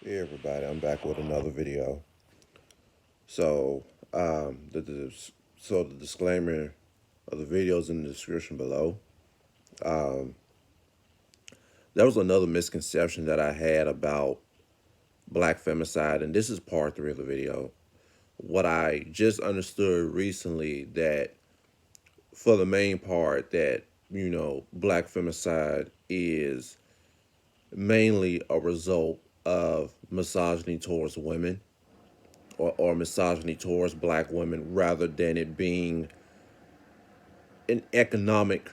Hey everybody, I'm back with another video. So, the disclaimer of the videos in the description below. Um, there was another misconception that I had about black femicide, and this is part three of the video. What I just understood recently that for the main part that black femicide is mainly a result of misogyny towards women or misogyny towards black women rather than it being an economic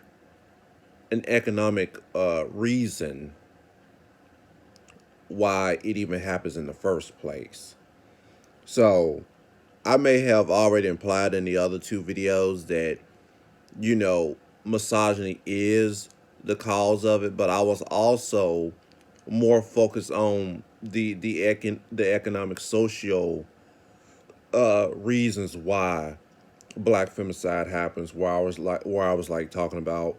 reason why it even happens in the first place. So I may have already implied in the other two videos that misogyny is the cause of it, but I was also more focused on the economic social reasons why black femicide happens, where I was like talking about,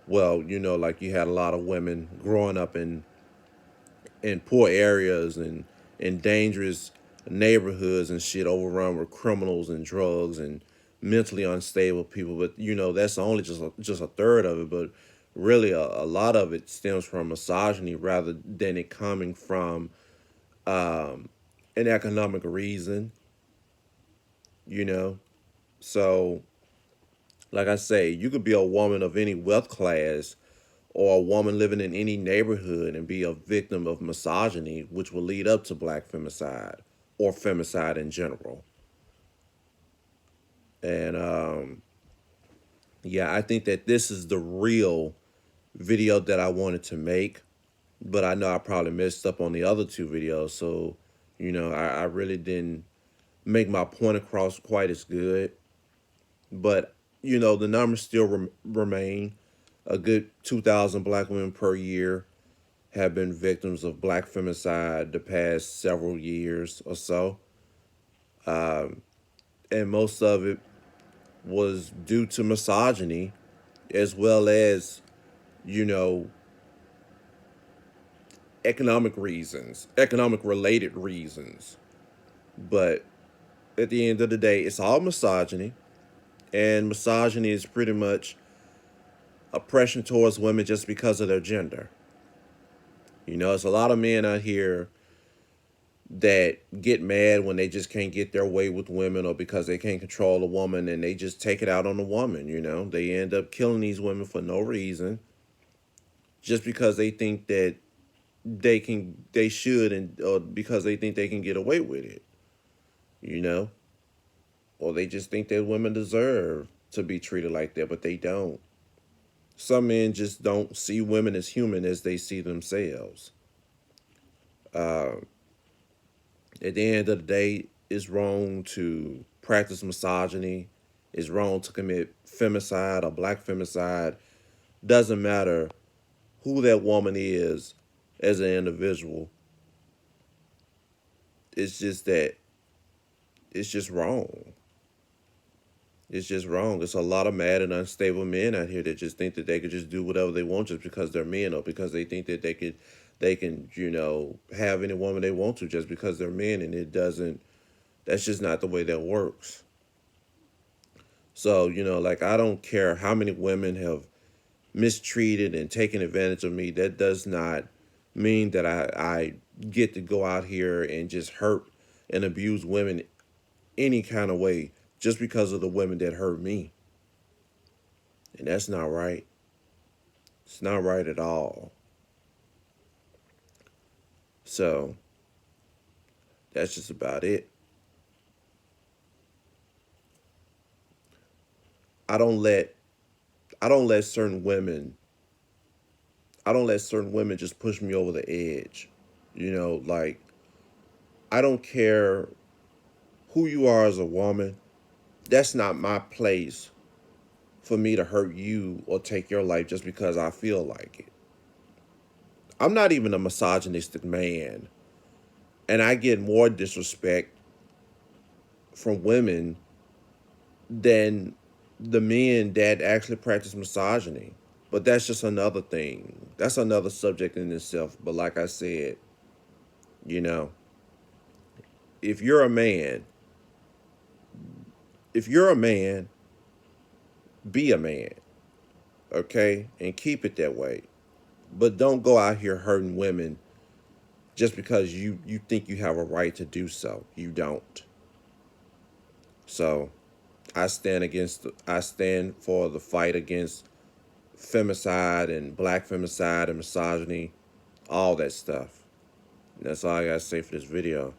well, like you had a lot of women growing up in poor areas and in dangerous neighborhoods and shit, overrun with criminals and drugs and mentally unstable people. But that's only just a third of it. But really, a lot of it stems from misogyny rather than it coming from an economic reason. You know, so like I say, you could be a woman of any wealth class or a woman living in any neighborhood and be a victim of misogyny, which will lead up to black femicide or femicide in general. And yeah, I think that this is the real video that I wanted to make, but I know I probably messed up on the other two videos. So, I really didn't make my point across quite as good. But, the numbers still remain. A good 2,000 black women per year have been victims of black femicide the past several years or so. And most of it was due to misogyny as well as, you know, economic related reasons. But at the end of the day, it's all misogyny. And misogyny is pretty much oppression towards women just because of their gender. It's a lot of men out here that get mad when they just can't get their way with women or because they can't control a woman and they just take it out on the woman. They end up killing these women for no reason just because they think that they should, and or because they think they can get away with it, you know? Or they just think that women deserve to be treated like that, but they don't. Some men just don't see women as human as they see themselves. At the end of the day, it's wrong to practice misogyny. It's wrong to commit femicide or black femicide. Doesn't matter who that woman is as an individual. It's just that it's just wrong. It's just wrong. It's a lot of mad and unstable men out here that just think that they could just do whatever they want just because they're men or because they think that they can have any woman they want to just because they're men, and it doesn't that's just not the way that works. So, like I don't care how many women have mistreated and taken advantage of me. That does not mean that I get to go out here and just hurt and abuse women any kind of way just because of the women that hurt me. And that's not right. It's not right at all. So that's just about it. I don't let I don't let certain women I don't let certain women just push me over the edge. Like I don't care who you are as a woman. That's not my place for me to hurt you or take your life just because I feel like it. I'm not even a misogynistic man, and I get more disrespect from women than the men that actually practice misogyny. But that's just another thing. That's another subject in itself. But like I said, You know, if you're a man, if you're a man, be a man, okay, and keep it that way. But don't go out here hurting women just because you think you have a right to do so. You don't. So I stand for the fight against femicide and black femicide and misogyny, all that stuff. And that's all I gotta say for this video.